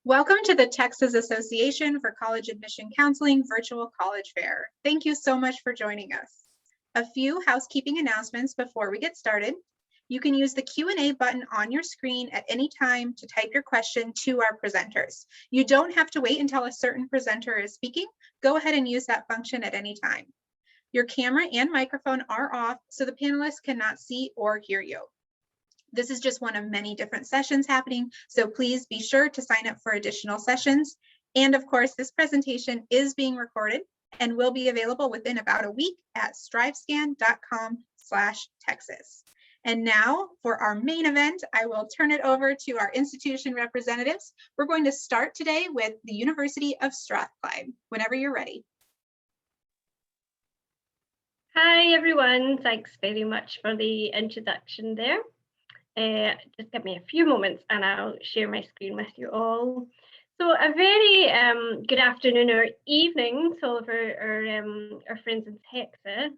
Welcome to the Texas Association for College Admission Counseling Virtual College Fair. Thank you so much for joining us. A few housekeeping announcements before we get started. You can use the Q&A button on your screen at any time to type your question to our presenters. You don't have to wait until a certain presenter is speaking. Go ahead and use that function at any time. Your camera and microphone are off, so the panelists cannot see or hear you. This is just one of many different sessions happening, so please be sure to sign up for additional sessions. And of course, this presentation is being recorded and will be available within about a week at strivescan.com/Texas. And now for our main event, I will turn it over to our institution representatives. We're going to start today with the University of Strathclyde, whenever you're ready. Hi, everyone. Thanks very much for the introduction there. Just give me a few moments and I'll share my screen with you all. So a very good afternoon or evening to all of our friends in Texas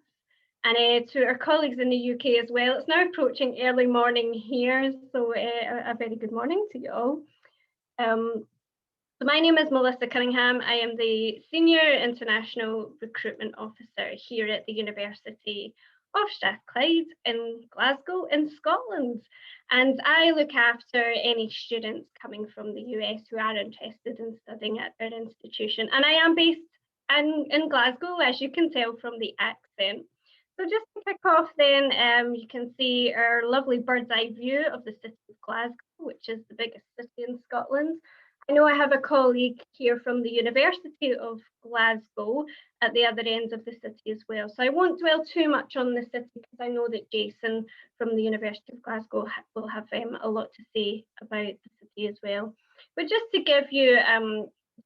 and to our colleagues in the UK as well. It's now approaching early morning here, so a very good morning to you all. So my name is Melissa Cunningham. I am the Senior International Recruitment Officer here at the University of Strathclyde in Glasgow in Scotland, and I look after any students coming from the US who are interested in studying at our institution. And I am based in Glasgow, as you can tell from the accent. So just to kick off then, you can see our lovely bird's eye view of the city of Glasgow, which is the biggest city in Scotland. I know I have a colleague here from the University of Glasgow at the other end of the city as well. So I won't dwell too much on the city because I know that Jason from the University of Glasgow will have a lot to say about the city as well. But just to give you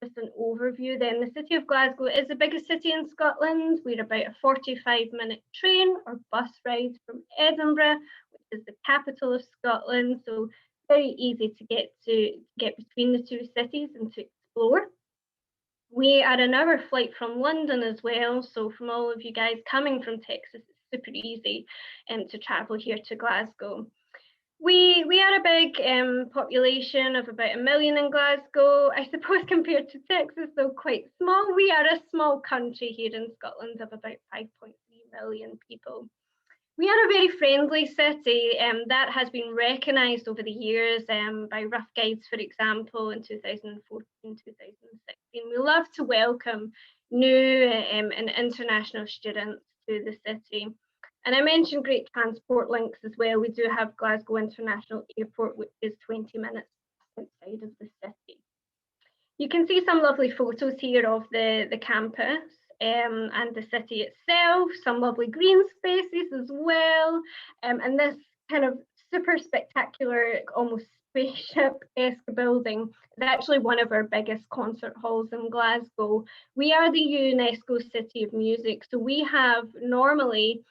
just an overview then, the city of Glasgow is the biggest city in Scotland. We're about a 45-minute train or bus ride from Edinburgh, which is the capital of Scotland. So very easy to get between the two cities and to explore. We are an hour flight from London as well, so from all of you guys coming from Texas, it's super easy to travel here to Glasgow. We are a big population of about 1 million in Glasgow. I suppose compared to Texas, though quite small. We are a small country here in Scotland of about 5.3 million people. We are a very friendly city that has been recognised over the years by Rough Guides, for example, in 2014, 2016. We love to welcome new and international students to the city. And I mentioned great transport links as well. We do have Glasgow International Airport, which is 20 minutes outside of the city. You can see some lovely photos here of the campus. And the city itself, some lovely green spaces as well, and this kind of super spectacular, almost spaceship-esque building is actually one of our biggest concert halls in Glasgow. We are the UNESCO City of Music, so we have normally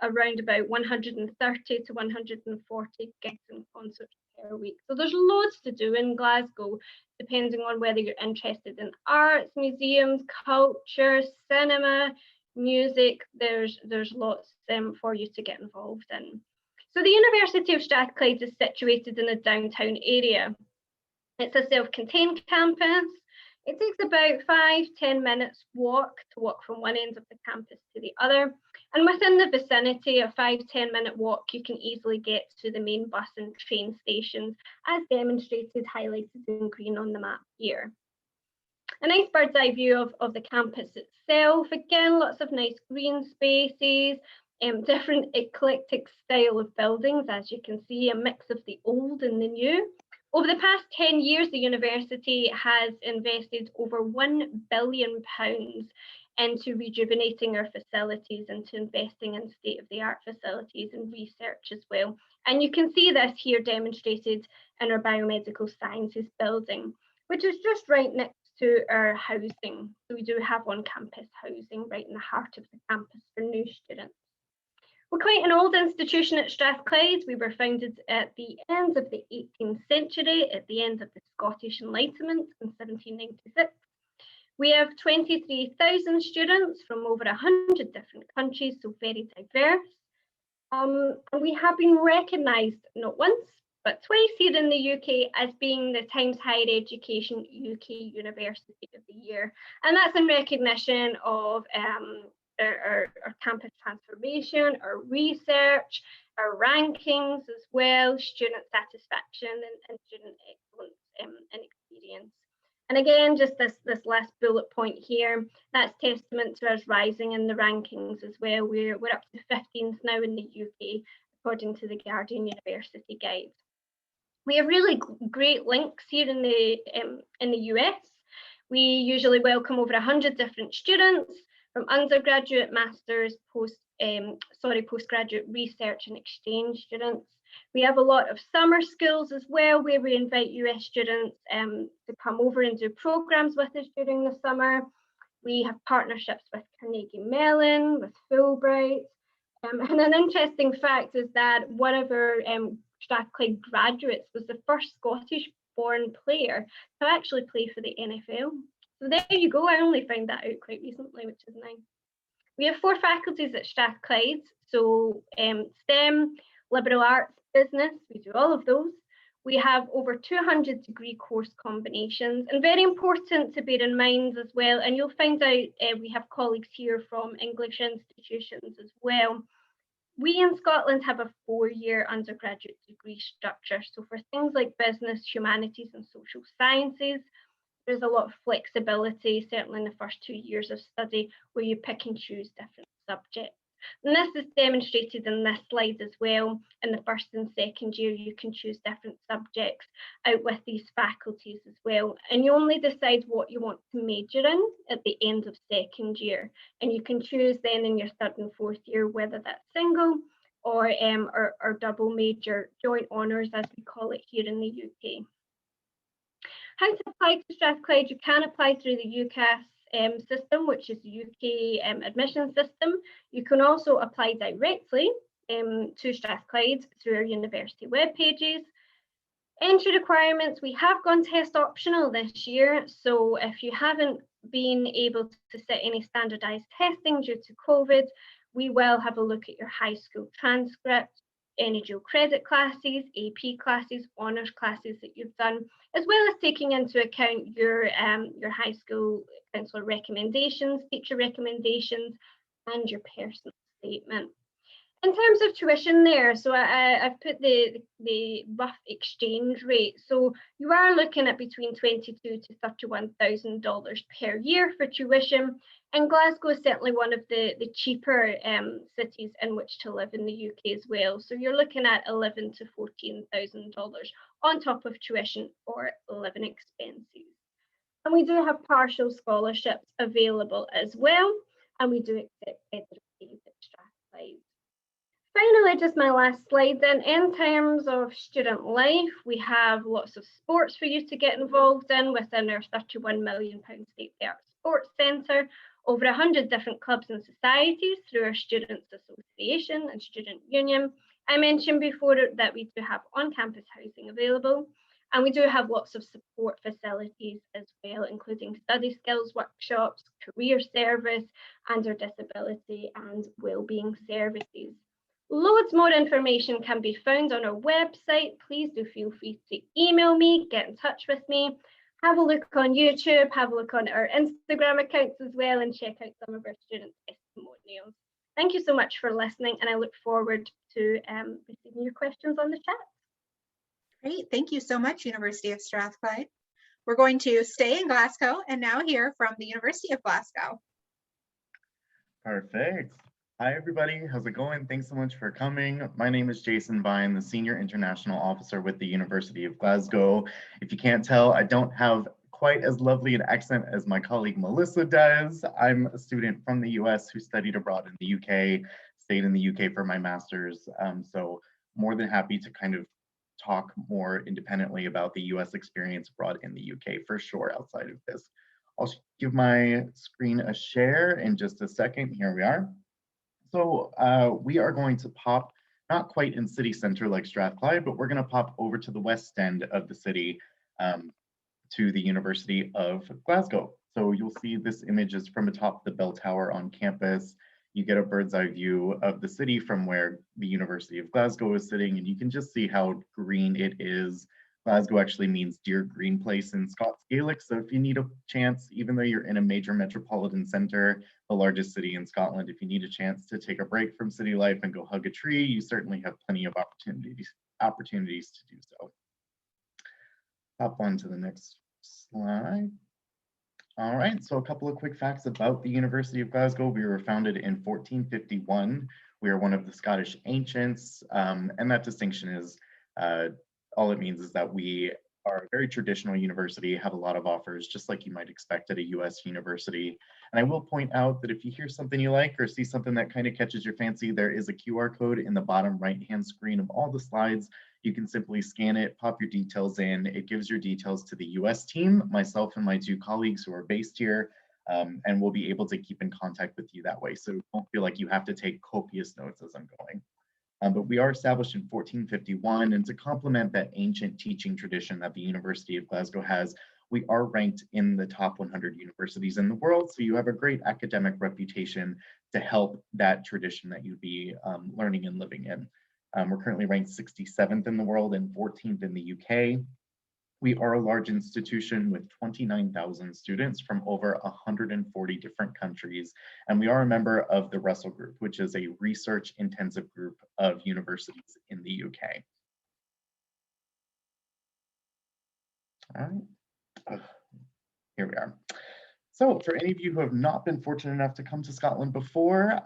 around about 130 to 140 gigs and concerts per week. So there's loads to do in Glasgow, depending on whether you're interested in arts, museums, culture, cinema, music. There's lots for you to get involved in. So the University of Strathclyde is situated in a downtown area. It's a self-contained campus. It takes about 5-10 minutes walk from one end of the campus to the other. And within the vicinity, a 5-10 minute walk, you can easily get to the main bus and train stations, as demonstrated, highlighted in green on the map here. A nice bird's eye view of the campus itself. Again, lots of nice green spaces, different eclectic style of buildings, as you can see, a mix of the old and the new. Over the past 10 years, the university has invested over £1 billion into rejuvenating our facilities and to investing in state-of-the-art facilities and research as well. And you can see this here demonstrated in our biomedical sciences building, which is just right next to our housing. So we do have on-campus housing right in the heart of the campus for new students. We're quite an old institution at Strathclyde. We were founded at the end of the 18th century, at the end of the Scottish Enlightenment in 1796. We have 23,000 students from over 100 different countries, so very diverse. And we have been recognised not once, but twice here in the UK as being the Times Higher Education UK University of the Year. And that's in recognition of our campus transformation, our research, our rankings as well, student satisfaction and student excellence and experience. And again, just this last bullet point here, that's testament to us rising in the rankings as well. We're up to 15th now in the UK, according to the Guardian University Guide. We have really great links here in the US. We usually welcome over 100 different students from undergraduate, masters, postgraduate research and exchange students. We have a lot of summer schools as well, where we invite US students to come over and do programs with us during the summer. We have partnerships with Carnegie Mellon, with Fulbright. And an interesting fact is that one of our Strathclyde graduates was the first Scottish-born player to actually play for the NFL. So there you go, I only found that out quite recently, which is nice. We have 4 faculties at Strathclyde, so STEM, liberal arts, business, we do all of those. We have over 200 degree course combinations, and very important to bear in mind as well, and you'll find out we have colleagues here from English institutions as well. We in Scotland have a 4-year undergraduate degree structure, so for things like business, humanities and social sciences, there's a lot of flexibility, certainly in the first 2 years of study, where you pick and choose different subjects. And this is demonstrated in this slide as well. In the first and second year, you can choose different subjects out with these faculties as well. And you only decide what you want to major in at the end of second year. And you can choose then in your third and fourth year, whether that's single or double major, joint honours as we call it here in the UK. How to apply to Strathclyde? You can apply through the Ucas system, which is the UK admission system. You can also apply directly to Strathclyde through our university web pages. Entry requirements, we have gone test optional this year, so if you haven't been able to sit any standardised testing due to COVID, we will have a look at your high school transcript, any dual credit classes, AP classes, honours classes that you've done, as well as taking into account your high school counsellor recommendations, teacher recommendations, and your personal statement. In terms of tuition there, so I've put the rough exchange rate. So you are looking at between $22,000 to $31,000 per year for tuition. And Glasgow is certainly one of the cheaper cities in which to live in the UK as well. So you're looking at $11,000 to $14,000 on top of tuition or living expenses. And we do have partial scholarships available as well. And we do accept federal fees at Strathclyde. Finally, just my last slide then, in terms of student life, we have lots of sports for you to get involved in within our £31 million state-of-the-art sports centre, over 100 different clubs and societies through our Students Association and Student Union. I mentioned before that we do have on-campus housing available, and we do have lots of support facilities as well, including study skills workshops, career service, and our disability and wellbeing services. Loads more information can be found on our website. Please do feel free to email me, get in touch with me, have a look on YouTube, have a look on our Instagram accounts as well, and check out some of our student testimonials. Thank you so much for listening, and I look forward to receiving your questions on the chat. Great, thank you so much, University of Strathclyde. We're going to stay in Glasgow and now hear from the University of Glasgow. Perfect. Hi, everybody. How's it going? Thanks so much for coming. My name is Jason Vine, the Senior International Officer with the University of Glasgow. If you can't tell, I don't have quite as lovely an accent as my colleague Melissa does. I'm a student from the US who studied abroad in the UK, stayed in the UK for my master's. So more than happy to kind of talk more independently about the US experience abroad in the UK for sure outside of this. I'll give my screen a share in just a second. Here we are. So we are going to pop, not quite in city center like Strathclyde, but we're going to pop over to the west end of the city to the University of Glasgow. So you'll see this image is from atop the bell tower on campus. You get a bird's eye view of the city from where the University of Glasgow is sitting, and you can just see how green it is. Glasgow actually means dear green place in Scots Gaelic, so if you need a chance, even though you're in a major metropolitan center, the largest city in Scotland, if you need a chance to take a break from city life and go hug a tree, you certainly have plenty of opportunities to do so. Hop on to the next slide. All right, so a couple of quick facts about the University of Glasgow. We were founded in 1451. We are one of the Scottish ancients, and that distinction is, all it means is that we are a very traditional university, have a lot of offers, just like you might expect at a US university. And I will point out that if you hear something you like or see something that kind of catches your fancy, there is a QR code in the bottom right-hand screen of all the slides. You can simply scan it, pop your details in. It gives your details to the US team, myself and my 2 colleagues who are based here, and we'll be able to keep in contact with you that way. So don't feel like you have to take copious notes as I'm going. But we are established in 1451, and to complement that ancient teaching tradition that the University of Glasgow has, we are ranked in the top 100 universities in the world, so you have a great academic reputation to help that tradition that you'd be learning and living in. We're currently ranked 67th in the world and 14th in the UK. We are a large institution with 29,000 students from over 140 different countries, and we are a member of the Russell Group, which is a research-intensive group of universities in the UK. All right, here we are. So for any of you who have not been fortunate enough to come to Scotland before,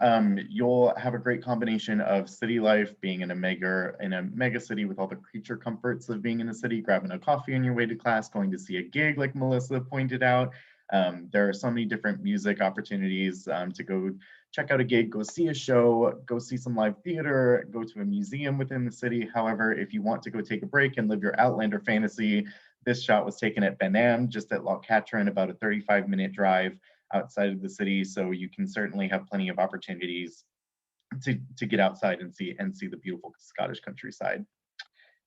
you'll have a great combination of city life, being in a mega city with all the creature comforts of being in a city, grabbing a coffee on your way to class, going to see a gig like Melissa pointed out. There are so many different music opportunities to go check out a gig, go see a show, go see some live theater, go to a museum within the city. However, if you want to go take a break and live your Outlander fantasy, this shot was taken at Benham, just at Loch Katrine, about a 35-minute drive outside of the city. So you can certainly have plenty of opportunities to get outside and see the beautiful Scottish countryside.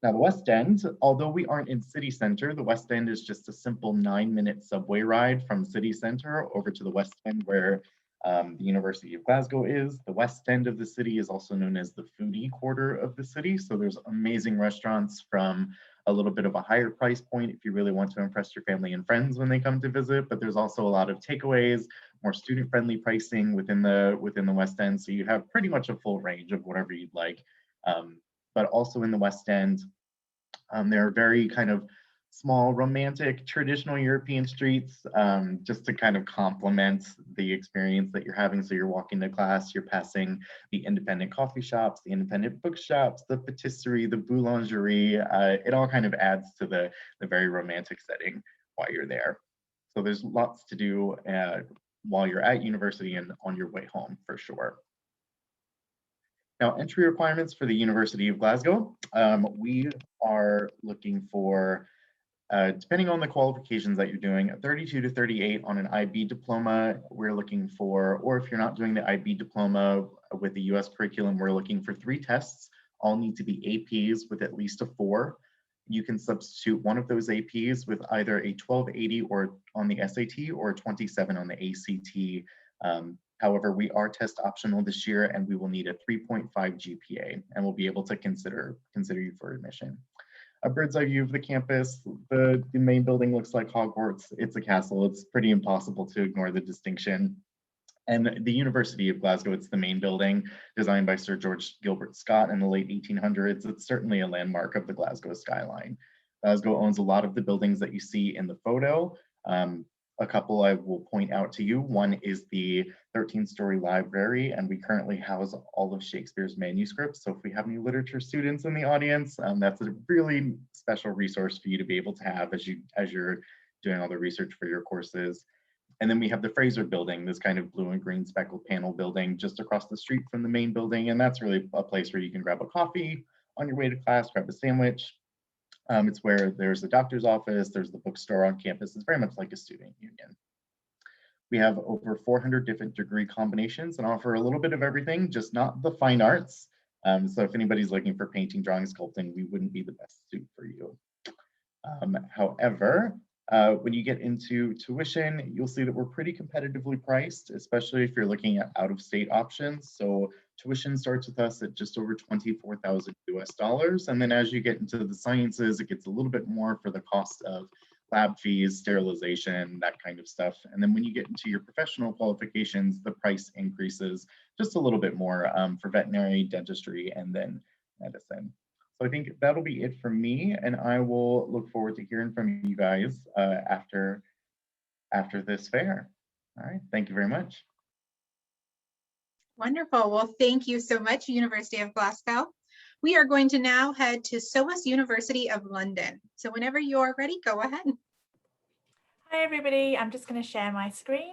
Now the West End, although we aren't in city center, the West End is just a simple 9-minute subway ride from city center over to the West End where the University of Glasgow is. The West End of the city is also known as the foodie quarter of the city. So there's amazing restaurants from a little bit of a higher price point if you really want to impress your family and friends when they come to visit, but there's also a lot of takeaways, more student-friendly pricing within the West End. So you have pretty much a full range of whatever you'd like. But also in the West End, there are very kind of small, romantic, traditional European streets, just to kind of complement the experience that you're having. So you're walking to class, you're passing the independent coffee shops, the independent bookshops, the patisserie, the boulangerie. It all kind of adds to the very romantic setting while you're there. So there's lots to do while you're at university and on your way home for sure. Now, entry requirements for the University of Glasgow. We are looking for, depending on the qualifications that you're doing, a 32 to 38 on an IB diploma. We're looking for, or if you're not doing the IB diploma with the US curriculum, we're looking for 3 tests. All need to be APs with at least a 4. You can substitute one of those APs with either a 1280 or on the SAT or a 27 on the ACT. However, we are test optional this year and we will need a 3.5 GPA and we'll be able to consider you for admission. A bird's eye view of the campus. The main building looks like Hogwarts. It's a castle. It's pretty impossible to ignore the distinction. And the University of Glasgow, it's the main building designed by Sir George Gilbert Scott in the late 1800s. It's certainly a landmark of the Glasgow skyline. Glasgow owns a lot of the buildings that you see in the photo. A couple I will point out to you. One is the 13-story library, and we currently house all of Shakespeare's manuscripts. So if we have any literature students in the audience, that's a really special resource for you to be able to have as you're doing all the research for your courses. And then we have the Fraser building, this kind of blue and green speckled panel building just across the street from the main building. And that's really a place where you can grab a coffee on your way to class, grab a sandwich. It's where there's a doctor's office, there's the bookstore on campus. It's very much like a student union. We have over 400 different degree combinations and offer a little bit of everything, just not the fine arts. So if anybody's looking for painting, drawing, sculpting, we wouldn't be the best suit for you. However, When you get into tuition, you'll see that we're pretty competitively priced, especially if you're looking at out-of-state options. So tuition starts with us at just over 24,000 US dollars. And then as you get into the sciences, it gets a little bit more for the cost of lab fees, sterilization, that kind of stuff. And then when you get into your professional qualifications, the price increases just a little bit more for veterinary, dentistry, and then medicine. So I think that'll be it for me, and I will look forward to hearing from you guys after this fair. All right, thank you very much. Wonderful. Well, thank you so much, University of Glasgow. We are going to now head to SOAS University of London. So whenever you're ready, go ahead. Hi, everybody. I'm just going to share my screen.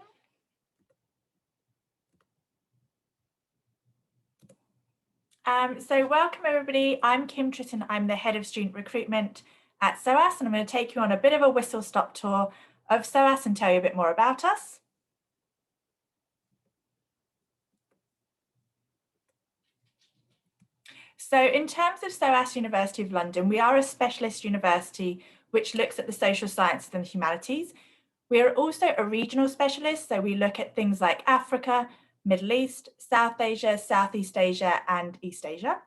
So welcome, everybody. I'm Kim Tritton. I'm the head of student recruitment at SOAS, and I'm going to take you on a bit of a whistle-stop tour of SOAS and tell you a bit more about us. So in terms of SOAS University of London, we are a specialist university which looks at the social sciences and humanities. We are also a regional specialist, so we look at things like Africa, Middle East, South Asia, Southeast Asia, and East Asia.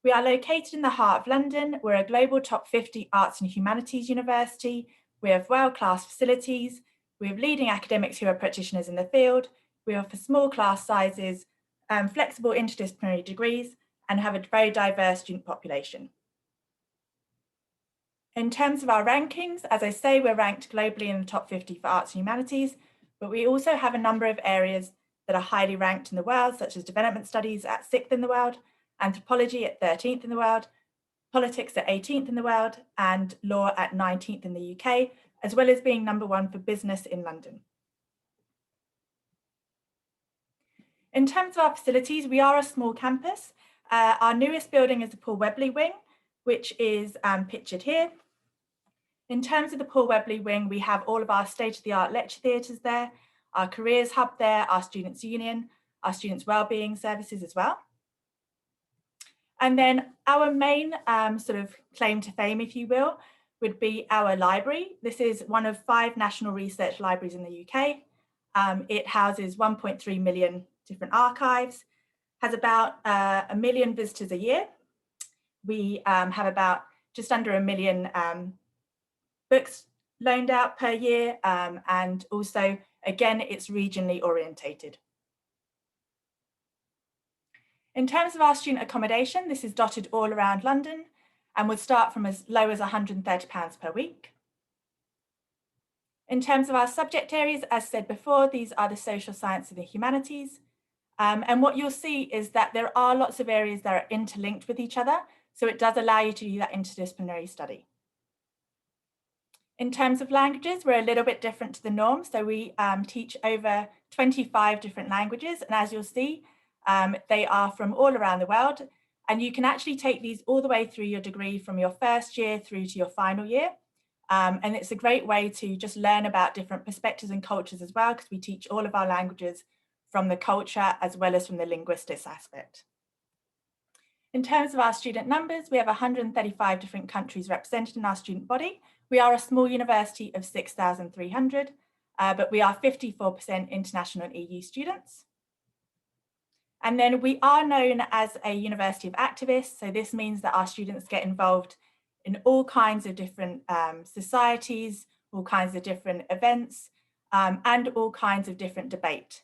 We are located in the heart of London. We're a global top 50 arts and humanities university. We have world-class facilities. We have leading academics who are practitioners in the field. We offer small class sizes, flexible interdisciplinary degrees, and have a very diverse student population. In terms of our rankings, as I say, we're ranked globally in the top 50 for arts and humanities, but we also have a number of areas that are highly ranked in the world, such as development studies at 6th in the world, anthropology at 13th in the world, politics at 18th in the world, and law at 19th in the UK, as well as being #1 for business in London. In terms of our facilities, we are a small campus. Our newest building is the Paul Webley Wing, which is pictured here. In terms of the Paul Webley Wing, we have all of our state-of-the-art lecture theatres there, our careers hub there, our students' union, our students' wellbeing services as well. And then our main sort of claim to fame, if you will, would be our library. This is one of 5 national research libraries in the UK. It houses 1.3 million different archives, has about 1 million visitors a year. We have about just under 1 million books loaned out per year, and also, again, it's regionally orientated. In terms of our student accommodation, this is dotted all around London and would start from as low as £130 per week. In terms of our subject areas, as said before, these are the social sciences and the humanities. And what you'll see is that there are lots of areas that are interlinked with each other, so it does allow you to do that interdisciplinary study. In terms of languages, we're a little bit different to the norm. So we teach over 25 different languages. And as you'll see, they are from all around the world. And you can actually take these all the way through your degree from your first year through to your final year. And it's a great way to just learn about different perspectives and cultures as well, because we teach all of our languages from the culture as well as from the linguistics aspect. In terms of our student numbers, we have 135 different countries represented in our student body. We are a small university of 6,300, but we are 54% international and EU students. And then we are known as a university of activists. So this means that our students get involved in all kinds of different societies, all kinds of different events, and all kinds of different debate.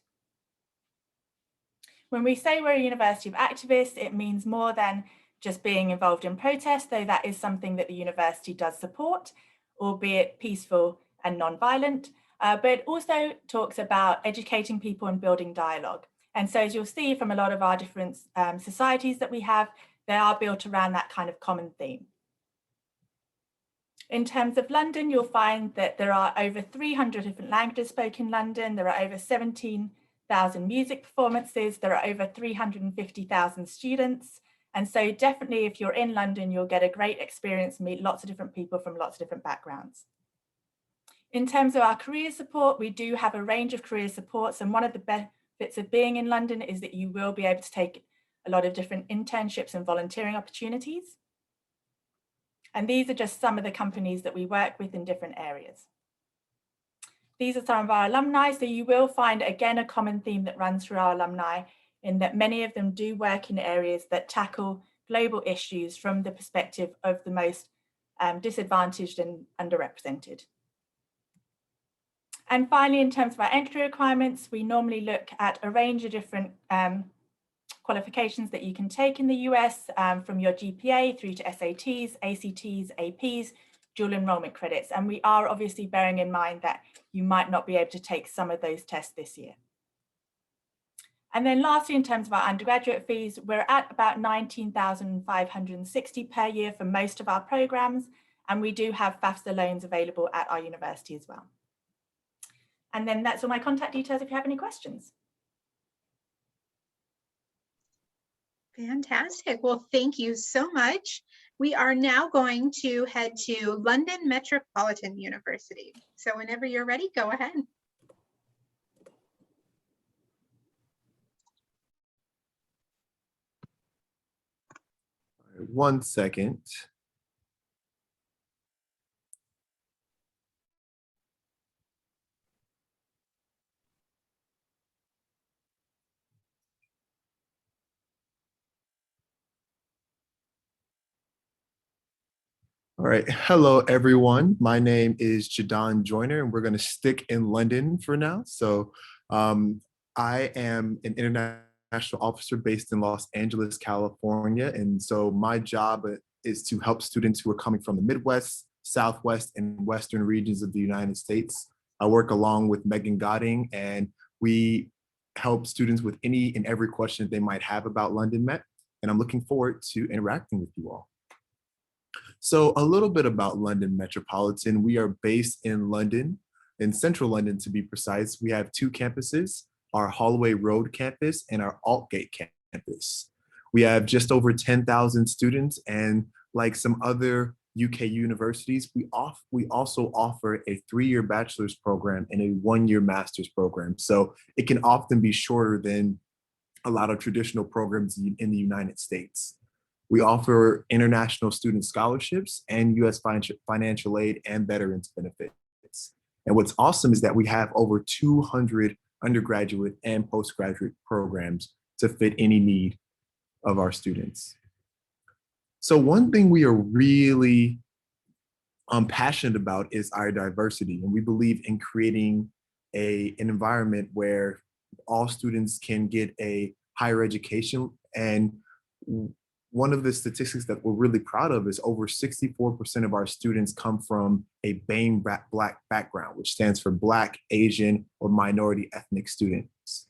When we say we're a university of activists, it means more than just being involved in protest, though that is something that the university does support, albeit peaceful and non-violent, but it also talks about educating people and building dialogue. And so as you'll see from a lot of our different societies that we have, they are built around that kind of common theme. In terms of London, you'll find that there are over 300 different languages spoken in London. There are over 17,000 music performances. There are over 350,000 students. And so definitely if you're in London, you'll get a great experience, meet lots of different people from lots of different backgrounds. In terms of our career support, we do have a range of career supports. And one of the benefits of being in London is that you will be able to take a lot of different internships and volunteering opportunities. And these are just some of the companies that we work with in different areas. These are some of our alumni. So you will find, again, a common theme that runs through our alumni in that many of them do work in areas that tackle global issues from the perspective of the most disadvantaged and underrepresented. And finally, in terms of our entry requirements, we normally look at a range of different qualifications that you can take in the US, from your GPA through to SATs, ACTs, APs, dual enrollment credits. And we are obviously bearing in mind that you might not be able to take some of those tests this year. And then lastly, in terms of our undergraduate fees, we're at about $19,560 per year for most of our programs. And we do have FAFSA loans available at our university as well. And then that's all my contact details if you have any questions. Fantastic. Well, thank you so much. We are now going to head to London Metropolitan University. So whenever you're ready, go ahead. One second. All right, hello everyone. My name is Jadon Joyner and we're gonna stick in London for now. So I am an international officer based in Los Angeles, California. And so my job is to help students who are coming from the Midwest, Southwest, and Western regions of the United States. I work along with Megan Godding and we help students with any and every question they might have about London Met. And I'm looking forward to interacting with you all. So a little bit about London Metropolitan. We are based in London, in central London to be precise. We have two campuses, our Holloway Road campus and our Altgate campus. We have just over 10,000 students, and like some other UK universities, we also offer a 3-year bachelor's program and a 1-year master's program. So it can often be shorter than a lot of traditional programs in the United States. We offer international student scholarships and US financial aid and veterans benefits. And what's awesome is that we have over 200 undergraduate and postgraduate programs to fit any need of our students. So one thing we are really passionate about is our diversity. And we believe in creating an environment where all students can get a higher education. And one of the statistics that we're really proud of is over 64% of our students come from a BAME Black background, which stands for Black, Asian, or minority ethnic students.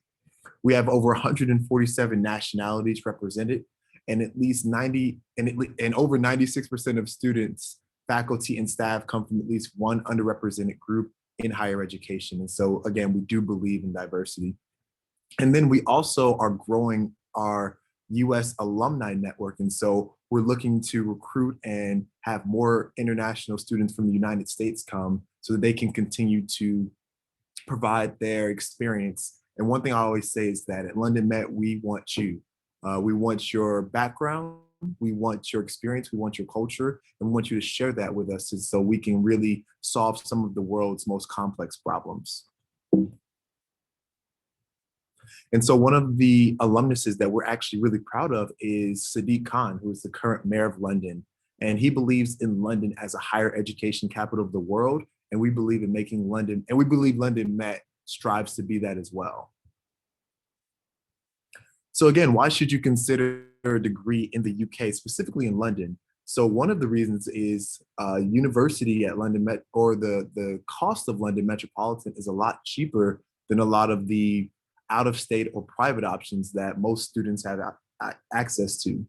We have over 147 nationalities represented, and at least over 96% of students, faculty, and staff come from at least one underrepresented group in higher education. And so again, we do believe in diversity. And then we also are growing our US alumni network. And so we're looking to recruit and have more international students from the United States come so that they can continue to provide their experience. And one thing I always say is that at London Met, we want you. We want your background, we want your experience, we want your culture, and we want you to share that with us so we can really solve some of the world's most complex problems. And so one of the alumnuses that we're actually really proud of is Sadiq Khan, who is the current mayor of London. And he believes in London as a higher education capital of the world. And we believe in making London, and we believe London Met strives to be that as well. So again, why should you consider a degree in the UK, specifically in London? So one of the reasons is university at London Met, or the cost of London Metropolitan is a lot cheaper than a lot of the out-of-state or private options that most students have access to.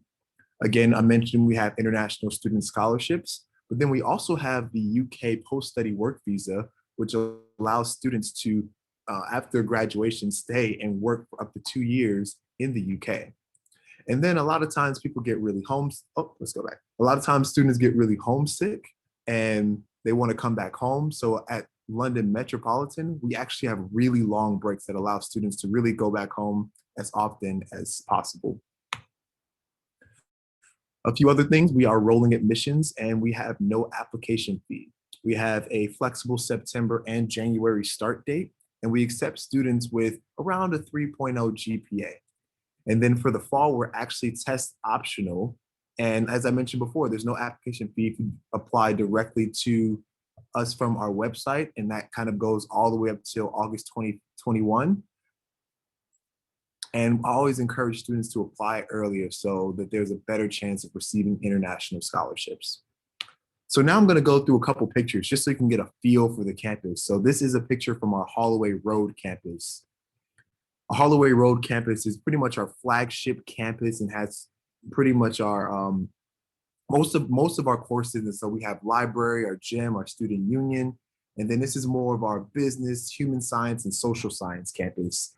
Again, I mentioned we have international student scholarships, but then we also have the UK post-study work visa, which allows students to, after graduation, stay and work for up to 2 years in the UK. And then a lot of times people get really A lot of times students get really homesick and they want to come back home. So at London Metropolitan, we actually have really long breaks that allow students to really go back home as often as possible. A few other things, we are rolling admissions and we have no application fee. We have a flexible September and January start date, and we accept students with around a 3.0 GPA. And then for the fall, we're actually test optional. And as I mentioned before, there's no application fee if you apply directly to us from our website, and that kind of goes all the way up till August 2021. And I always encourage students to apply earlier so that there's a better chance of receiving international scholarships. So now I'm going to go through a couple pictures just so you can get a feel for the campus. So this is a picture from our Holloway Road campus. Holloway Road campus is pretty much our flagship campus and has pretty much our most of our courses. And so we have library, our gym, our student union, and then this is more of our business, human science, and social science campus.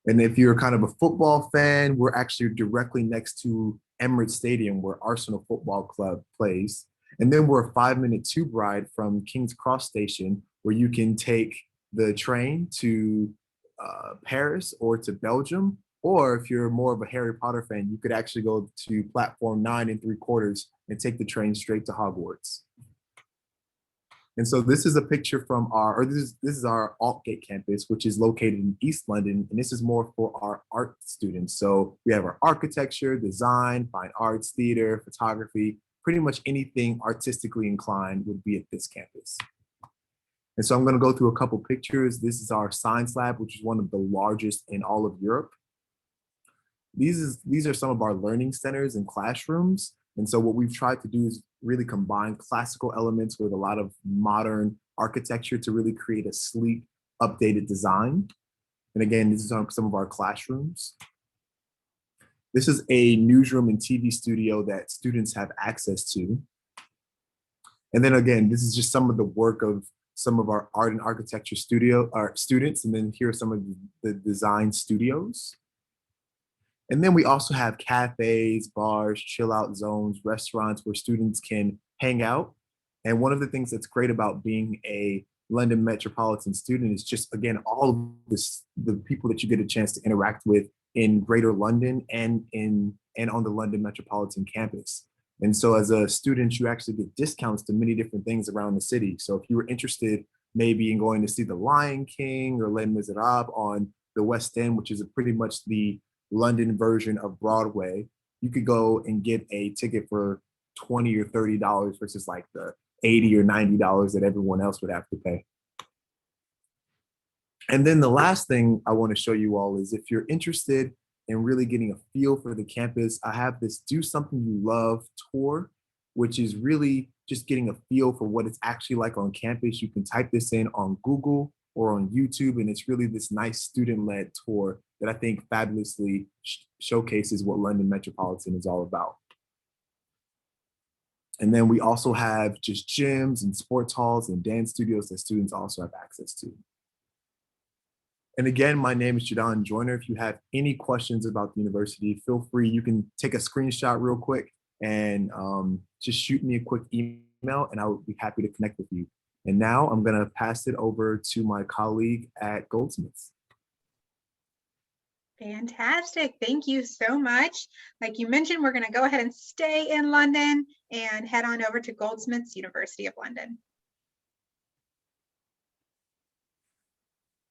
And if you're kind of a football fan, we're actually directly next to Emirates Stadium where Arsenal Football Club plays. And then we're a 5-minute tube ride from King's Cross Station where you can take the train to Paris or to Belgium. Or if you're more of a Harry Potter fan, you could actually go to platform 9 3/4 and take the train straight to Hogwarts. And so this is a picture from this is our Altgate campus, which is located in East London. And this is more for our art students. So we have our architecture, design, fine arts, theater, photography, pretty much anything artistically inclined would be at this campus. And so I'm going to go through a couple pictures. This is our science lab, which is one of the largest in all of Europe. These are some of our learning centers and classrooms. And so what we've tried to do is really combine classical elements with a lot of modern architecture to really create a sleek, updated design. And again, this is some of our classrooms. This is a newsroom and TV studio that students have access to. And then again, this is just some of the work of some of our art and architecture students. And then here are some of the design studios. And then we also have cafes, bars, chill out zones, restaurants where students can hang out. And one of the things that's great about being a London Metropolitan student is just, again, all of the people that you get a chance to interact with in Greater London and on the London Metropolitan campus. And so as a student, you actually get discounts to many different things around the city. So if you were interested maybe in going to see The Lion King or Les Miserables on the West End, which is pretty much the London version of Broadway, you could go and get a ticket for $20 or $30 versus like the $80 or $90 that everyone else would have to pay. And then the last thing I want to show you all is if you're interested in really getting a feel for the campus, I have this Do Something You Love tour, which is really just getting a feel for what it's actually like on campus. You can type this in on Google or on YouTube, and it's really this nice student-led tour that I think fabulously showcases what London Metropolitan is all about. And then we also have just gyms and sports halls and dance studios that students also have access to. And again, my name is Jadon Joyner. If you have any questions about the university, feel free, you can take a screenshot real quick and just shoot me a quick email and I would be happy to connect with you. And now I'm gonna pass it over to my colleague at Goldsmiths. Fantastic. Thank you so much. Like you mentioned, we're going to go ahead and stay in London and head on over to Goldsmiths, University of London.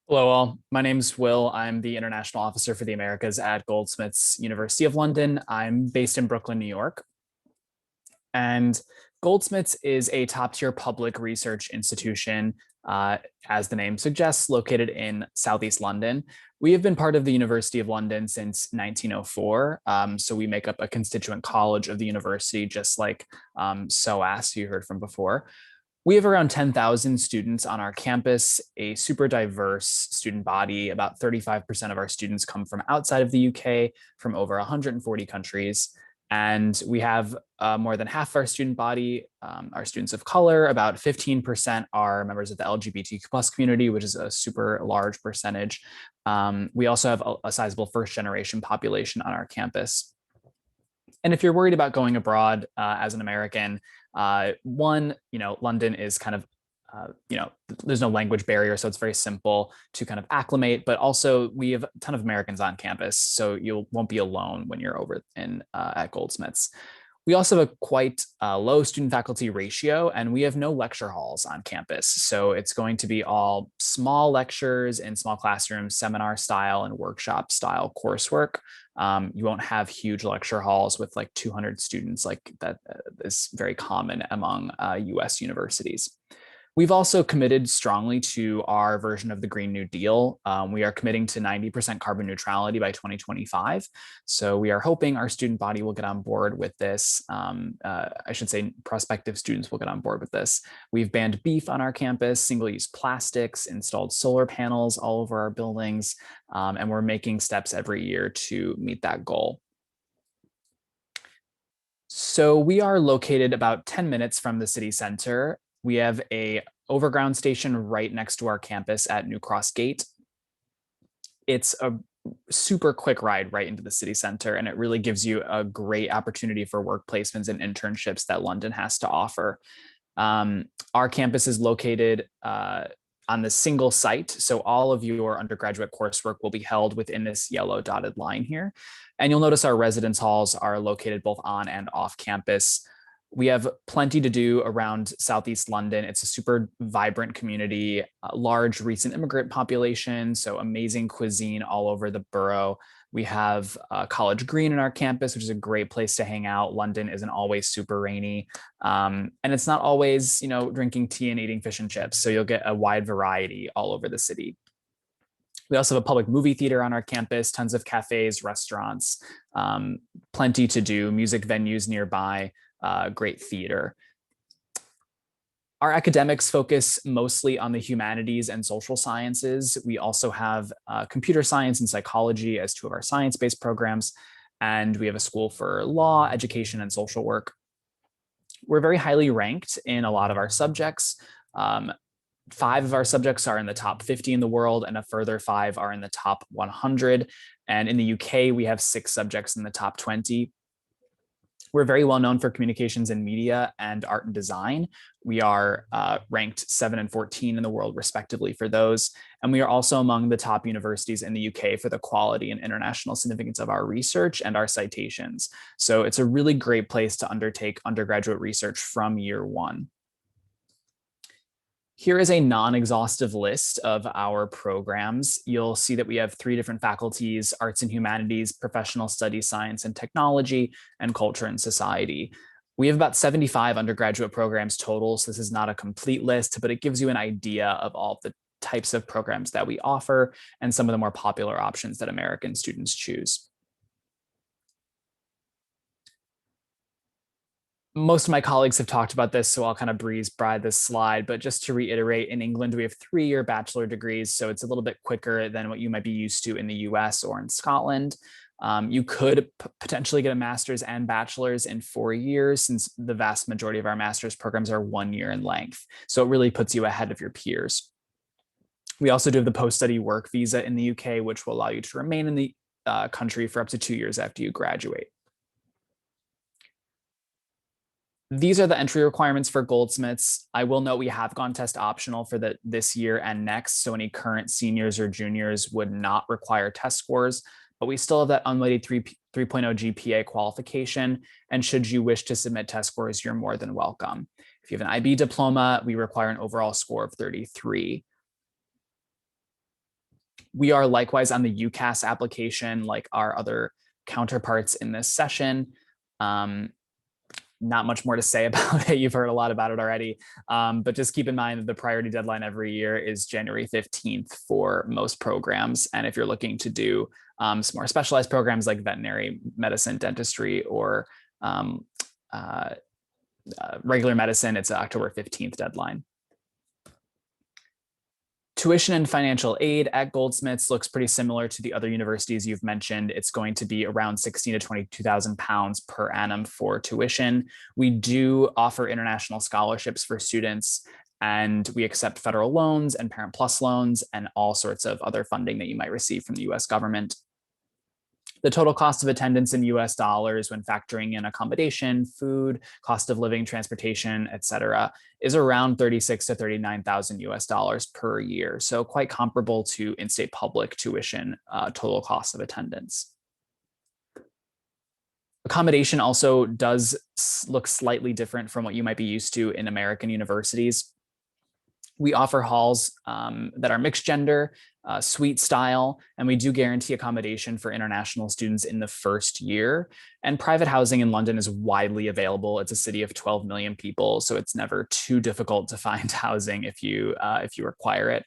Hello all, my name is Will. I'm the International Officer for the Americas at Goldsmiths, University of London. I'm based in Brooklyn, New York. And Goldsmiths is a top-tier public research institution, as the name suggests, located in Southeast London. We have been part of the University of London since 1904, so we make up a constituent college of the university, just like SOAS you heard from before. We have around 10,000 students on our campus, a super diverse student body. About 35% of our students come from outside of the UK, from over 140 countries. And we have more than half of our student body are students of color. About 15% are members of the LGBTQ+ community, which is a super large percentage. We also have a sizable first-generation population on our campus. And if you're worried about going abroad as an American, one, London is kind of, there's no language barrier, so it's very simple to kind of acclimate, but also we have a ton of Americans on campus, so you won't be alone when you're over at Goldsmiths. We also have a quite low student-faculty ratio, and we have no lecture halls on campus. So it's going to be all small lectures in small classrooms, seminar style and workshop style coursework. You won't have huge lecture halls with like 200 students like that is very common among US universities. We've also committed strongly to our version of the Green New Deal. We are committing to 90% carbon neutrality by 2025. So we are hoping our student body will get on board with this. I should say prospective students will get on board with this. We've banned beef on our campus, single-use plastics, installed solar panels all over our buildings, and we're making steps every year to meet that goal. So we are located about 10 minutes from the city center. We have a overground station right next to our campus at New Cross Gate. It's a super quick ride right into the city center, and it really gives you a great opportunity for work placements and internships that London has to offer. Our campus is located on the single site, so all of your undergraduate coursework will be held within this yellow dotted line here. And you'll notice our residence halls are located both on and off campus. We have plenty to do around Southeast London. It's a super vibrant community, large recent immigrant population, so amazing cuisine all over the borough. We have College Green in our campus, which is a great place to hang out. London isn't always super rainy. And it's not always, drinking tea and eating fish and chips. So you'll get a wide variety all over the city. We also have a public movie theater on our campus, tons of cafes, restaurants, plenty to do, music venues nearby. Great theater. Our academics focus mostly on the humanities and social sciences. We also have computer science and psychology as two of our science-based programs, and we have a school for law, education, and social work. We're very highly ranked in a lot of our subjects. 5 of our subjects are in the top 50 in the world, and a further 5 are in the top 100. And in the UK, we have 6 subjects in the top 20. We're very well known for communications and media and art and design. We are ranked 7 and 14 in the world, respectively, for those. And we are also among the top universities in the UK for the quality and international significance of our research and our citations. So it's a really great place to undertake undergraduate research from year 1. Here is a non-exhaustive list of our programs. You'll see that we have 3 different faculties: arts and humanities, professional studies, science and technology, and culture and society. We have about 75 undergraduate programs total, so this is not a complete list, but it gives you an idea of all the types of programs that we offer and some of the more popular options that American students choose. Most of my colleagues have talked about this, so I'll kind of breeze by this slide. But just to reiterate, in England, we have 3-year bachelor degrees, so it's a little bit quicker than what you might be used to in the US or in Scotland. You could potentially get a master's and bachelor's in 4 years, since the vast majority of our master's programs are 1 year in length. So it really puts you ahead of your peers. We also do have the post-study work visa in the UK, which will allow you to remain in the country for up to 2 years after you graduate. These are the entry requirements for Goldsmiths. I will note we have gone test optional for this year and next, so any current seniors or juniors would not require test scores, but we still have that unweighted 3.0 GPA qualification, and should you wish to submit test scores, you're more than welcome. If you have an IB diploma, we require an overall score of 33. We are likewise on the Ucas application, like our other counterparts in this session. Not much more to say about it. You've heard a lot about it already, but just keep in mind that the priority deadline every year is January 15th for most programs. And if you're looking to do some more specialized programs like veterinary medicine, dentistry, or regular medicine, it's an October 15th deadline. Tuition and financial aid at Goldsmiths looks pretty similar to the other universities you've mentioned. It's going to be around £16,000 to £22,000 per annum for tuition. We do offer international scholarships for students, and we accept federal loans and Parent Plus loans and all sorts of other funding that you might receive from the US government. The total cost of attendance in US dollars, when factoring in accommodation, food, cost of living, transportation, et cetera, is around $36,000 to $39,000 US dollars per year. So quite comparable to in-state public tuition total cost of attendance. Accommodation also does look slightly different from what you might be used to in American universities. We offer halls that are mixed gender, suite style, and we do guarantee accommodation for international students in the first year. And private housing in London is widely available. It's a city of 12 million people, so it's never too difficult to find housing if you require it.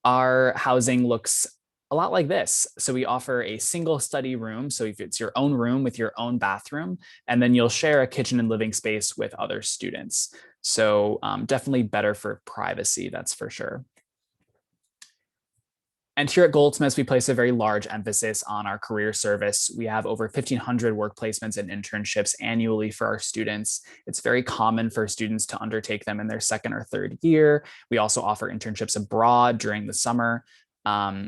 Our housing looks a lot like this. So we offer a single study room. So if it's your own room with your own bathroom, and then you'll share a kitchen and living space with other students. So definitely better for privacy, that's for sure. And here at Goldsmiths, we place a very large emphasis on our career service. We have over 1,500 work placements and internships annually for our students. It's very common for students to undertake them in their second or third year. We also offer internships abroad during the summer.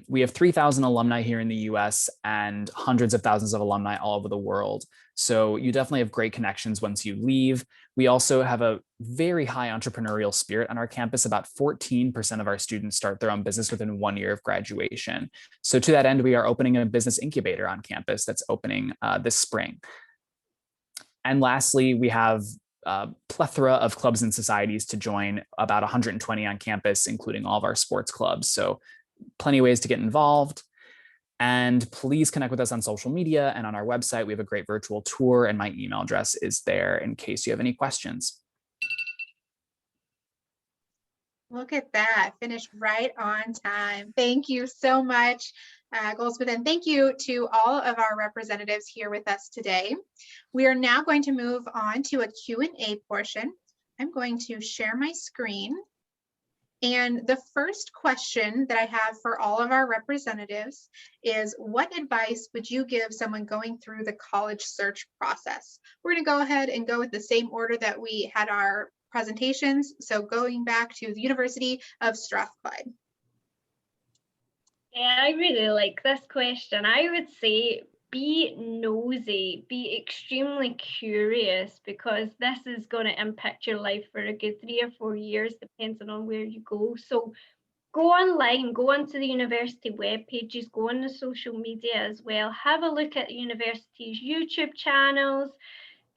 We have 3,000 alumni here in the US and hundreds of thousands of alumni all over the world. So you definitely have great connections once you leave. We also have a very high entrepreneurial spirit on our campus. About 14% of our students start their own business within 1 year of graduation. So to that end, we are opening a business incubator on campus that's opening this spring. And lastly, we have a plethora of clubs and societies to join, about 120 on campus, including all of our sports clubs. So plenty of ways to get involved. And please connect with us on social media and on our website. We have a great virtual tour, and my email address is there in case you have any questions. Look at that, finished right on time. Thank you so much, Goldsmith, and thank you to all of our representatives here with us today. We are now going to move on to a Q&A portion. I'm going to share my screen. And the first question that I have for all of our representatives is, what advice would you give someone going through the college search process? We're going to go ahead and go with the same order that we had our presentations. So going back to the University of Strathclyde. Yeah, I really like this question. I would say be nosy, be extremely curious, because this is going to impact your life for a good 3 or 4 years, depending on where you go. So go online, go onto the university web pages, go on the social media as well. Have a look at the university's YouTube channels,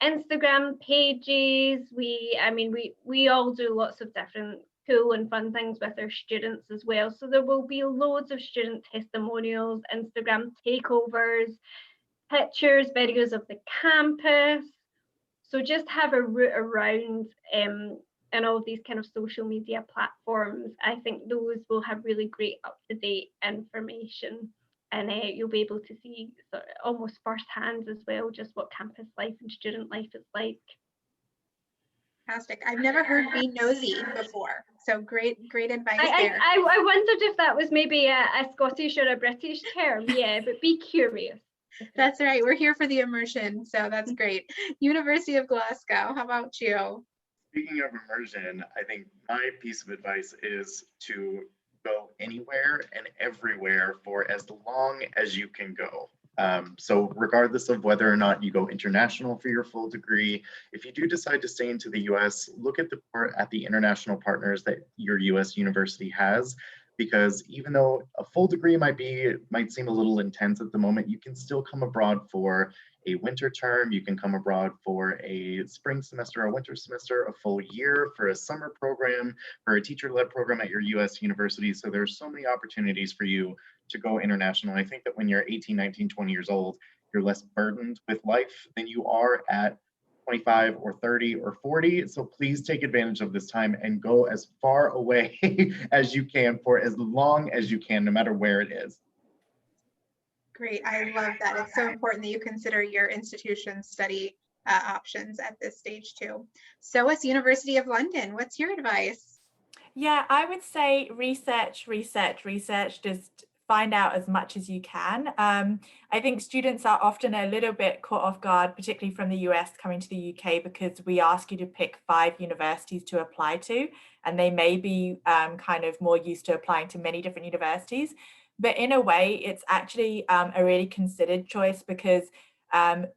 Instagram pages. We all do lots of different cool and fun things with our students as well. So there will be loads of student testimonials, Instagram takeovers, pictures, videos of the campus. So just have a route around in all of these kind of social media platforms. I think those will have really great up-to-date information, and you'll be able to see sort of almost firsthand as well just what campus life and student life is like. Fantastic. I've never heard be nosy before. So great advice there. I wondered if that was maybe a Scottish or a British term. Yeah, but be curious. That's right. We're here for the immersion. So that's great. University of Glasgow, how about you? Speaking of immersion, I think my piece of advice is to go anywhere and everywhere for as long as you can go. So regardless of whether or not you go international for your full degree, if you do decide to stay into the US, look at the international partners that your US university has, because even though a full degree might seem a little intense at the moment, you can still come abroad for a winter term, you can come abroad for a spring semester, a winter semester, a full year, for a summer program, for a teacher-led program at your US university. So there's so many opportunities for you to go international. I think that when you're 18, 19, 20 years old, you're less burdened with life than you are at 25 or 30 or 40. So please take advantage of this time and go as far away as you can for as long as you can, no matter where it is. Great. I love that. It's so important that you consider your institution's study options at this stage too. SOAS University of London, what's your advice? Yeah, I would say research, just find out as much as you can. I think students are often a little bit caught off guard, particularly from the US coming to the UK, because we ask you to pick 5 universities to apply to, and they may be kind of more used to applying to many different universities. But in a way, it's actually a really considered choice, because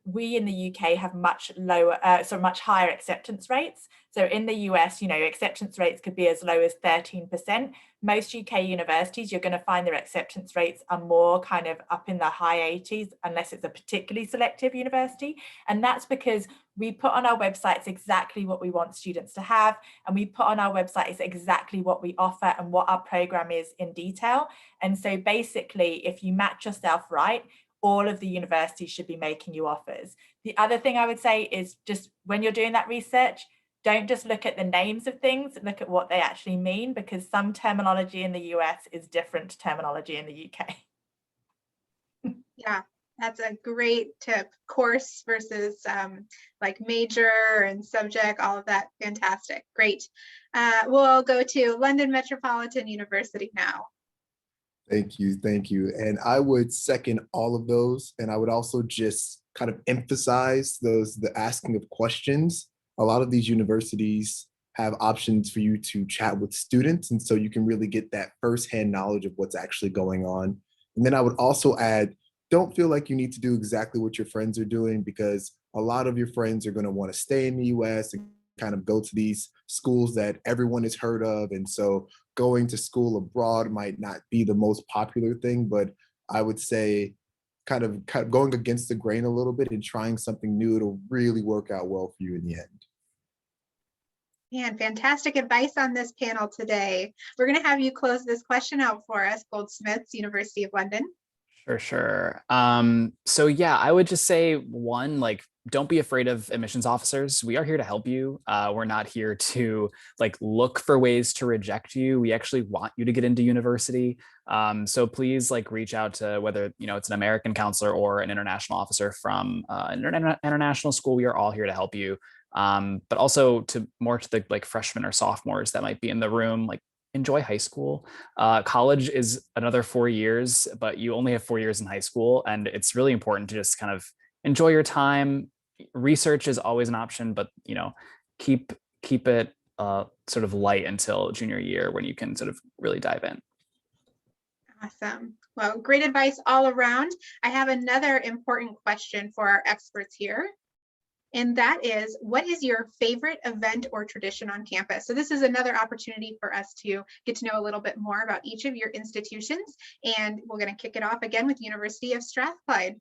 we in the UK have much lower, much higher acceptance rates. So in the US, acceptance rates could be as low as 13%. Most UK universities, you're going to find their acceptance rates are more kind of up in the high 80s, unless it's a particularly selective university. And that's because we put on our websites exactly what we want students to have. And we put on our websites exactly what we offer and what our program is in detail. And so basically, if you match yourself right, all of the universities should be making you offers. The other thing I would say is just when you're doing that research, don't just look at the names of things, look at what they actually mean, because some terminology in the US is different to terminology in the UK. Yeah, that's a great tip. Course versus like major and subject, all of that. Fantastic. Great. We'll go to London Metropolitan University now. Thank you. Thank you. And I would second all of those. And I would also just kind of emphasize the asking of questions. A lot of these universities have options for you to chat with students. And so you can really get that firsthand knowledge of what's actually going on. And then I would also add, don't feel like you need to do exactly what your friends are doing, because a lot of your friends are going to want to stay in the US and kind of go to these schools that everyone has heard of. And so going to school abroad might not be the most popular thing, but I would say kind of going against the grain a little bit and trying something new, it'll really work out well for you in the end. Man, fantastic advice on this panel today. We're going to have you close this question out for us, Goldsmiths, University of London. Sure. So yeah, I would just say, one, like, don't be afraid of admissions officers. We are here to help you. We're not here to like look for ways to reject you. We actually want you to get into university. So please like reach out to whether, it's an American counselor or an international officer from an international school. We are all here to help you. But also to the like freshmen or sophomores that might be in the room, like, enjoy high school. College is another 4 years, but you only have 4 years in high school. And it's really important to just kind of enjoy your time. Research is always an option, but, keep it sort of light until junior year when you can sort of really dive in. Awesome. Well, great advice all around. I have another important question for our experts here. And that is, what is your favorite event or tradition on campus? So this is another opportunity for us to get to know a little bit more about each of your institutions. And we're going to kick it off again with University of Strathclyde.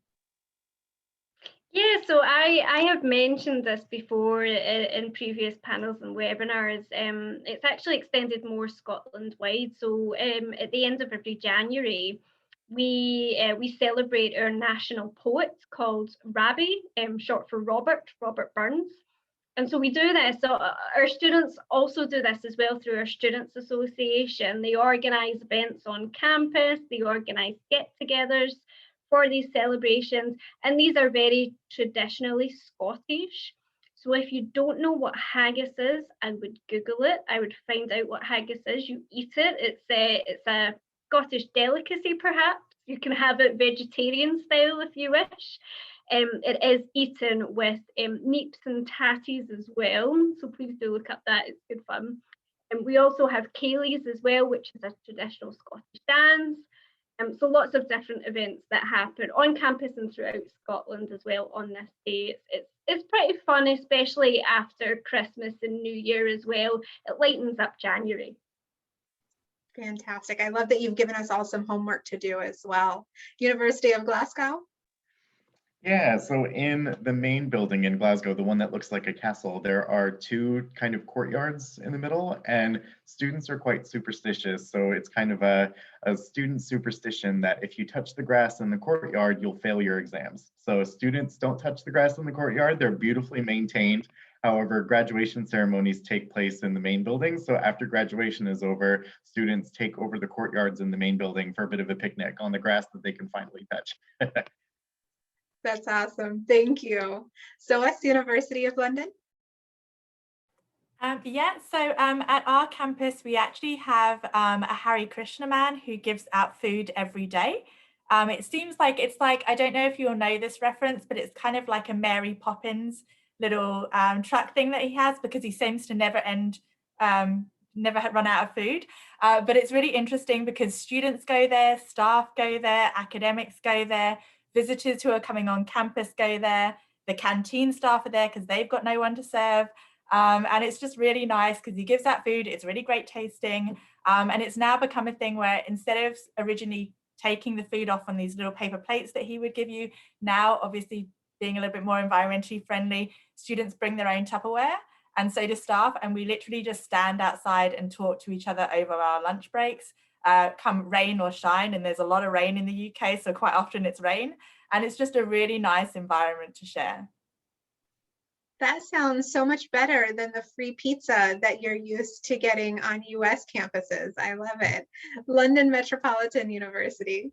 Yeah, so I have mentioned this before in previous panels and webinars. It's actually extended more Scotland-wide. So at the end of every January, we celebrate our national poet called Rabbie, short for Robert Burns. And so we do this. So our students also do this as well through our Students Association. They organise events on campus, they organise get-togethers for these celebrations, and these are very traditionally Scottish. So if you don't know what haggis is, I would Google it. I would find out what haggis is. You eat it. It's a Scottish delicacy, perhaps. You can have it vegetarian style if you wish. It is eaten with neeps and tatties as well. So please do look up that. It's good fun. And we also have Caileys as well, which is a traditional Scottish dance. So lots of different events that happen on campus and throughout Scotland as well on this day. It's pretty fun, especially after Christmas and New Year as well. It lightens up January. Fantastic. I love that you've given us all some homework to do as well. University of Glasgow. Yeah, so in the main building in Glasgow, the one that looks like a castle, there are two kind of courtyards in the middle, and students are quite superstitious. So it's kind of a student superstition that if you touch the grass in the courtyard, you'll fail your exams. So students don't touch the grass in the courtyard. They're beautifully maintained. However, graduation ceremonies take place in the main building. So after graduation is over, students take over the courtyards in the main building for a bit of a picnic on the grass that they can finally touch. That's awesome. Thank you. SOAS, University of London. At our campus, we actually have a Hare Krishna man who gives out food every day. It seems like I don't know if you'll know this reference, but it's kind of like a Mary Poppins little truck thing that he has, because he seems to never run out of food. But it's really interesting because students go there, staff go there, academics go there, visitors who are coming on campus go there. The canteen staff are there because they've got no one to serve. And it's just really nice because he gives that food. It's really great tasting. And it's now become a thing where instead of originally taking the food off on these little paper plates that he would give you, now obviously being a little bit more environmentally friendly, students bring their own Tupperware, and so do staff, and we literally just stand outside and talk to each other over our lunch breaks, come rain or shine, and there's a lot of rain in the UK, so quite often it's rain, and it's just a really nice environment to share. That sounds so much better than the free pizza that you're used to getting on US campuses. I love it. London Metropolitan University.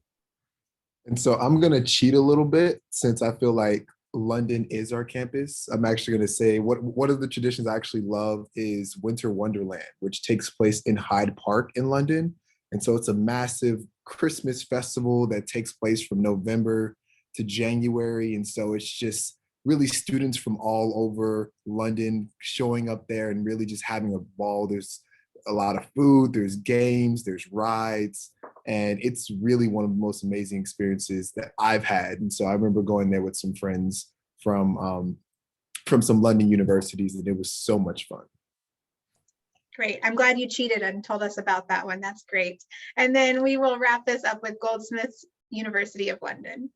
And so I'm going to cheat a little bit since I feel like London is our campus. I'm actually going to say one of the traditions I actually love is Winter Wonderland, which takes place in Hyde Park in London. And so it's a massive Christmas festival that takes place from November to January. And so it's just really students from all over London showing up there and really just having a ball. There's a lot of food, there's games, there's rides, and it's really one of the most amazing experiences that I've had. And so I remember going there with some friends from some London universities, and it was so much fun. Great. I'm glad you cheated and told us about that one. That's great. And then we will wrap this up with Goldsmiths, University of London.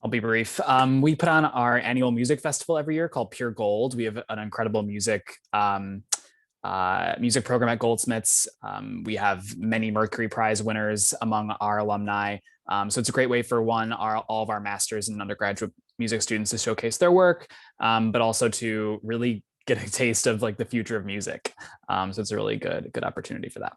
I'll be brief. We put on our annual music festival every year called Pure Gold. We have an incredible music program at Goldsmiths. We have many Mercury Prize winners among our alumni. So it's a great way for all of our master's and undergraduate music students to showcase their work, but also to really get a taste of like the future of music. So it's a really good opportunity for that.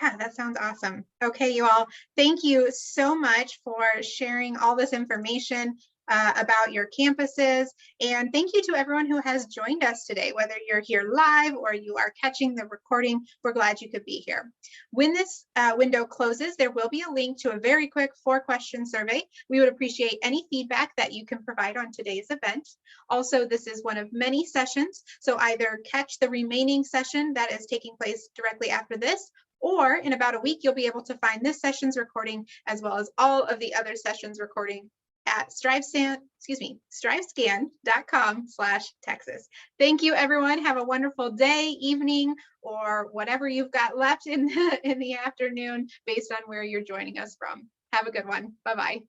Yeah, that sounds awesome. Okay, you all, thank you so much for sharing all this information about your campuses. And thank you to everyone who has joined us today, whether you're here live or you are catching the recording. We're glad you could be here. When this window closes, there will be a link to a very quick 4-question survey. We would appreciate any feedback that you can provide on today's event. Also, this is one of many sessions, so either catch the remaining session that is taking place directly after this, or in about a week, you'll be able to find this session's recording as well as all of the other sessions recording at strivescan.com/Texas. Thank you, everyone. Have a wonderful day, evening, or whatever you've got left in the afternoon based on where you're joining us from. Have a good one. Bye-bye.